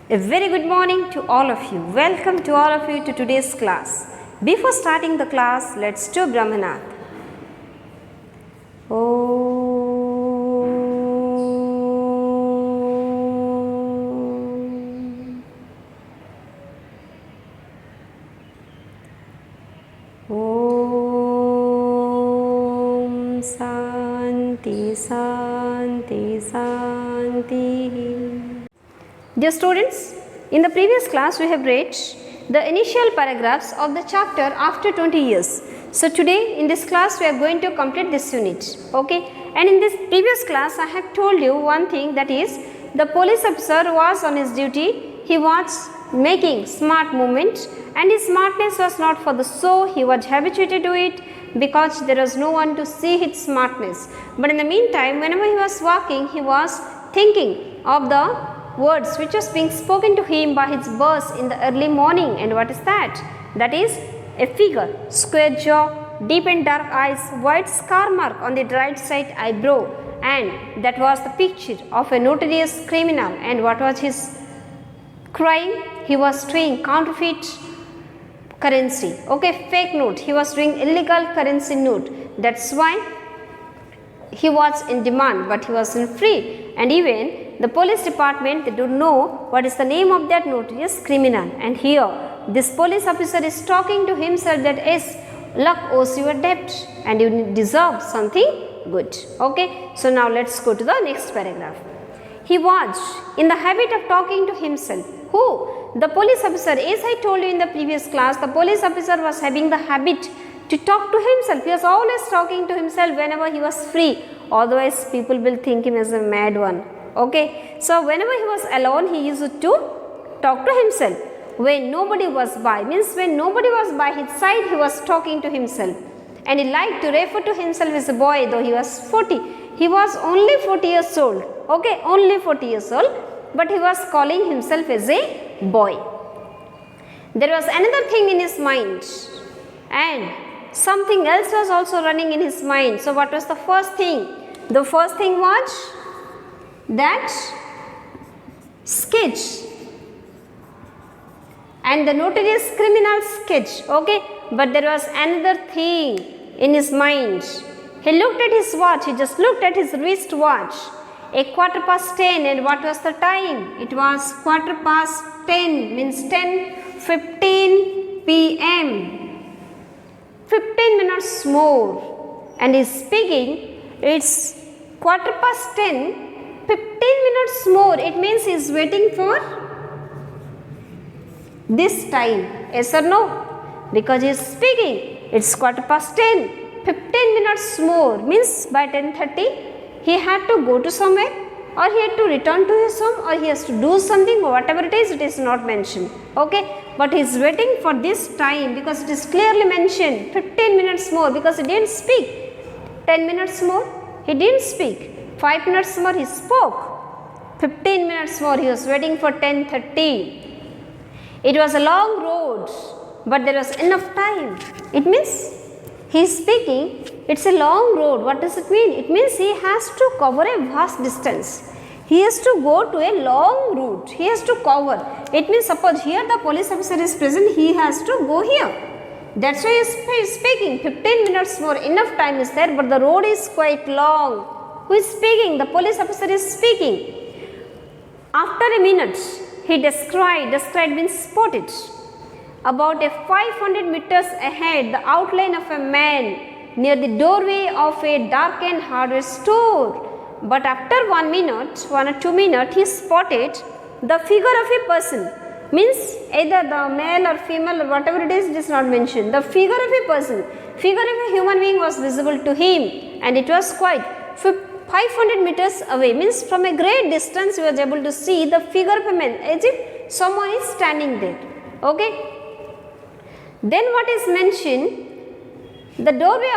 A very good morning to all of you. Welcome to all of you to today's class. Before starting the class, let's do Brahmanath. Om Santi Santi Santi. Dear students, in the previous class we have read the initial paragraphs of the chapter after 20 years. So today in this class we are going to complete this unit. Okay, and in this previous class I have told you one thing, that is the police officer was on his duty. He was making smart movement and his smartness was not for the show. He was habituated to it because there was no one to see his smartness. But in the meantime, whenever he was walking, he was thinking of the words which was being spoken to him by his boss in the early morning. And what is that? That is a figure, square jaw, deep and dark eyes, white scar mark on the right side eyebrow, and that was the picture of a notorious criminal. And what was his crime? He was doing counterfeit currency, okay, fake note. He was doing illegal currency note. That's why he was in demand, but he wasn't free. And even the police department, they don't know what is the name of that notorious criminal. And here this police officer is talking to himself that yes, luck owes you a debt and you deserve something good. Okay, so now let's go to the next paragraph. He was in the habit of talking to himself. Who? The police officer. As I told you in the previous class, the police officer was having the habit to talk to himself. He was always talking to himself whenever he was free. Otherwise people will think him as a mad one. Okay, so whenever he was alone, he used to talk to himself. When nobody was by, means when nobody was by his side, he was talking to himself. And he liked to refer to himself as a boy, though he was 40. He was only 40 years old. Okay, only 40 years old, but he was calling himself as a boy. There was another thing in his mind, and something else was also running in his mind. So what was the first thing? The first thing was that sketch and the notorious criminal sketch. Okay, but there was another thing in his mind. He looked at his watch. He just looked at his wrist watch. 10:15. And what was the time? It was 10:15, means 10:15 p.m. 15 minutes more. And he's speaking, it's 10:15. 15 minutes more, it means he is waiting for this time. Yes or no? Because he is speaking, it's 10:15. 15 minutes more means by 10:30 he had to go to somewhere, or he had to return to his home, or he has to do something, or whatever it is not mentioned. Okay, but he is waiting for this time because it is clearly mentioned 15 minutes more, because he didn't speak. 10 minutes more, he didn't speak. 5 minutes more, he spoke. 15 minutes more, he was waiting for 10:30. It was a long road, but there was enough time. It means he is speaking, it's a long road. What does it mean? It means he has to cover a vast distance. He has to go to a long route. He has to cover. It means suppose here the police officer is present, he has to go here. That's why he is speaking. 15 minutes more, enough time is there, but the road is quite long. Who is speaking? The police officer is speaking. After a minute, he descried means spotted, about a 500 meters ahead, the outline of a man near the doorway of a darkened hardware store. But after 1 minute, 1 or 2 minutes, he spotted the figure of a person. Means either the male or female or whatever it is not mentioned. The figure of a person, figure of a human being was visible to him, and it was quite 500 meters away, means from a great distance he was able to see the figure of a man, as if someone is standing there. Okay. Then what is mentioned? The doorway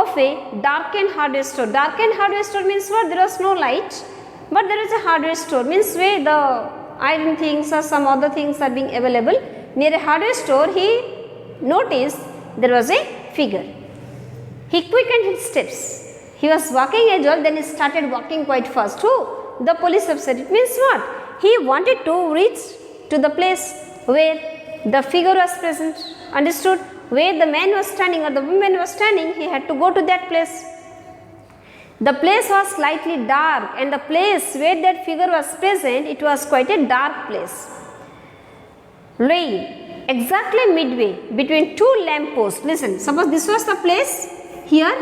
of a darkened hardware store. Darkened hardware store means what? There was no light, but there is a hardware store, means where the iron things or some other things are being available. Near a hardware store, he noticed there was a figure. He quickened his steps. He was walking as well, then he started walking quite fast. Who? the police officer. It means what? He wanted to reach to the place where the figure was present. Understood? Where the man was standing or the woman was standing, he had to go to that place. The place was slightly dark, and the place where that figure was present, it was quite a dark place. Lying exactly midway between two lamp posts. Listen, suppose this was the place, here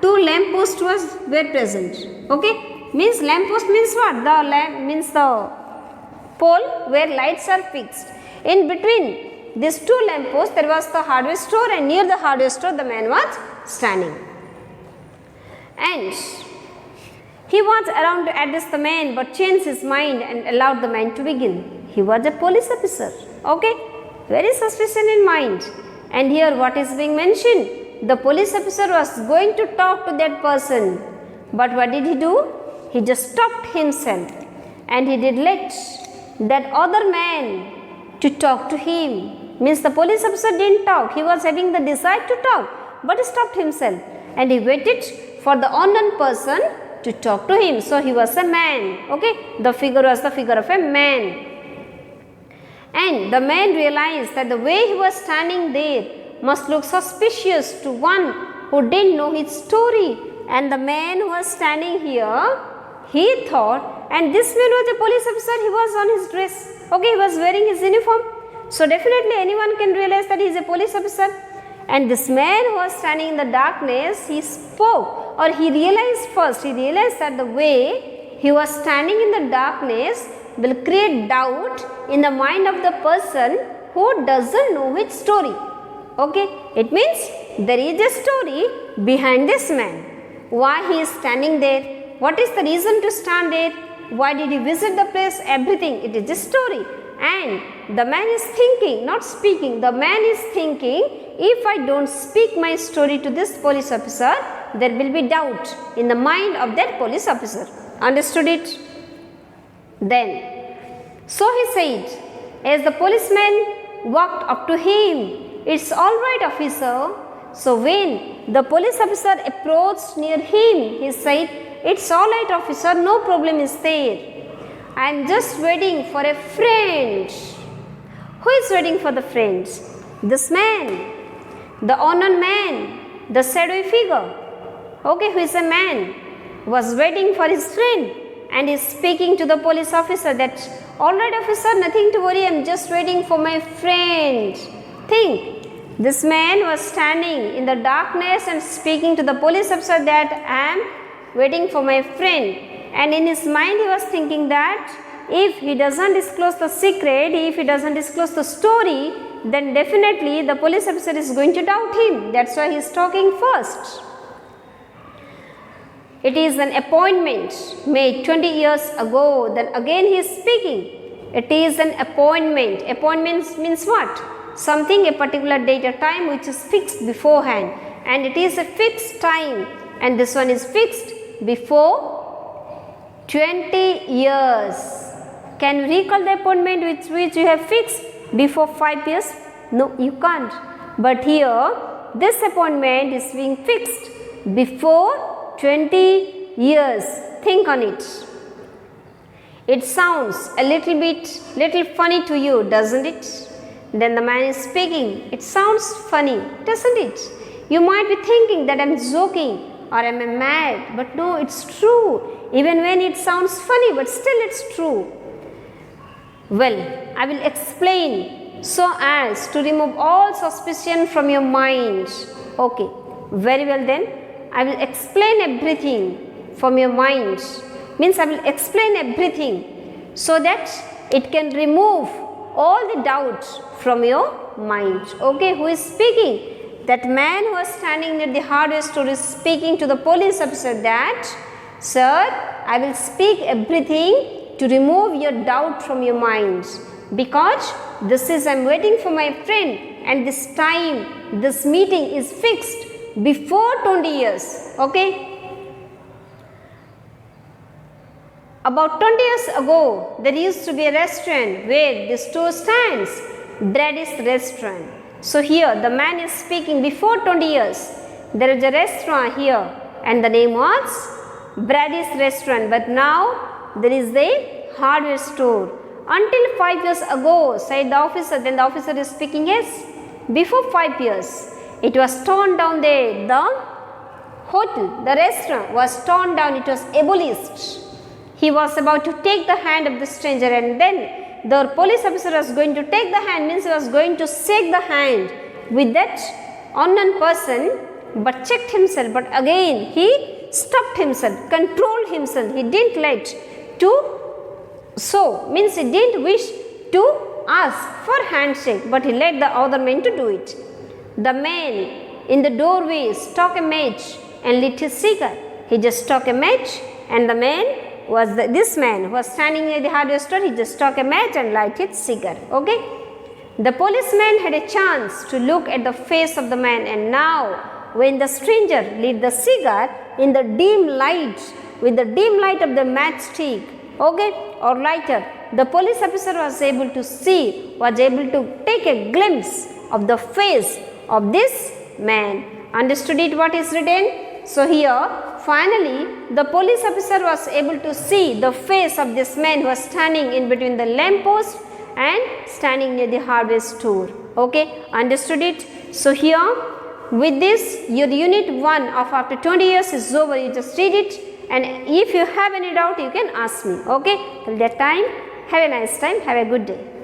two lamp posts were present. Okay, means lamp post means what? The lamp means the pole where lights are fixed. In between these two lamp posts there was the hardware store, and near the hardware store the man was standing. And he was around to address the man, but changed his mind and allowed the man to begin. He was a police officer. Okay, very suspicion in mind. And here what is being mentioned? The police officer was going to talk to that person, but what did he do? He just stopped himself, and he did let that other man to talk to him. Means the police officer didn't talk. He was having the desire to talk, but he stopped himself, and he waited for the unknown person to talk to him. So he was a man. Okay, the figure was the figure of a man. And the man realized that the way he was standing there must look suspicious to one who didn't know his story. And the man who was standing here, he thought, and this man was a police officer, he was on his dress. Okay, he was wearing his uniform. So definitely anyone can realize that he is a police officer. And this man who was standing in the darkness, he spoke, or he realized that the way he was standing in the darkness will create doubt in the mind of the person who doesn't know his story. Okay, it means there is a story behind this man. Why he is standing there? What is the reason to stand there? Why did he visit the place? Everything, it is a story. And the man is thinking, not speaking. The man is thinking, if I don't speak my story to this police officer, there will be doubt in the mind of that police officer. Understood it? Then, so he said, as the policeman walked up to him, "It's all right, officer." So when the police officer approached near him, he said, "It's all right, officer, no problem is there. I am just waiting for a friend." Who is waiting for the friend? This man, the unknown man, the shadowy figure. Okay, who is a man, was waiting for his friend, and is speaking to the police officer that, "All right, officer, nothing to worry, I am just waiting for my friend." Think, this man was standing in the darkness and speaking to the police officer that, "I am waiting for my friend." And in his mind he was thinking that if he doesn't disclose the secret, if he doesn't disclose the story, then definitely the police officer is going to doubt him. That's why he is talking first. It is an appointment made 20 years ago. Then again he is speaking. It is an appointment. Appointment means what? Something, a particular date or time which is fixed beforehand. And it is a fixed time. And this one is fixed before 20 years. Can you recall the appointment which you have fixed before 5 years? No, you can't. But here, this appointment is being fixed before 20 years. Think on it. It sounds a little funny to you, doesn't it? Then the man is speaking. It sounds funny, doesn't it? You might be thinking that I am joking or I am mad, but no, it's true. Even when it sounds funny, but still it's true. Well, I will explain so as to remove all suspicion from your mind. Okay, very well then. I will explain everything from your mind. Means I will explain everything so that it can remove all the doubts from your mind. Okay, who is speaking? That man who was standing near the hardware store is speaking to the police officer that, "Sir, I will speak everything to remove your doubt from your mind, because this is, I am waiting for my friend, and this time, this meeting is fixed before 20 years. Okay. About 20 years ago, there used to be a restaurant where the store stands, Brady's Restaurant. So here the man is speaking before 20 years. There is a restaurant here and the name was Brady's Restaurant. But now there is a hardware store. Until 5 years ago, said the officer. Then the officer is speaking, yes, before 5 years, it was torn down there. The hotel, the restaurant was torn down, it was abolished. He was about to take the hand of the stranger, and then the police officer was going to take the hand, means he was going to shake the hand with that unknown person, but checked himself. But again he stopped himself, controlled himself. He didn't let to means he didn't wish to ask for handshake, but he let the other man to do it. The man in the doorway struck a match and lit his cigar. He just struck a match, and the man was this man who was standing near the hardware store. He just struck a match and lighted his cigar. Okay. The policeman had a chance to look at the face of the man, and now when the stranger lit the cigar in the dim light, with the dim light of the matchstick, okay, or lighter, the police officer was able to take a glimpse of the face of this man. Understood it what is written? So here finally the police officer was able to see the face of this man who was standing in between the lamp post and standing near the hardware store. Okay, understood it? So here with this your unit 1 of after 20 years is over. You just read it, and if you have any doubt you can ask me. Okay, till that time, have a nice time, have a good day.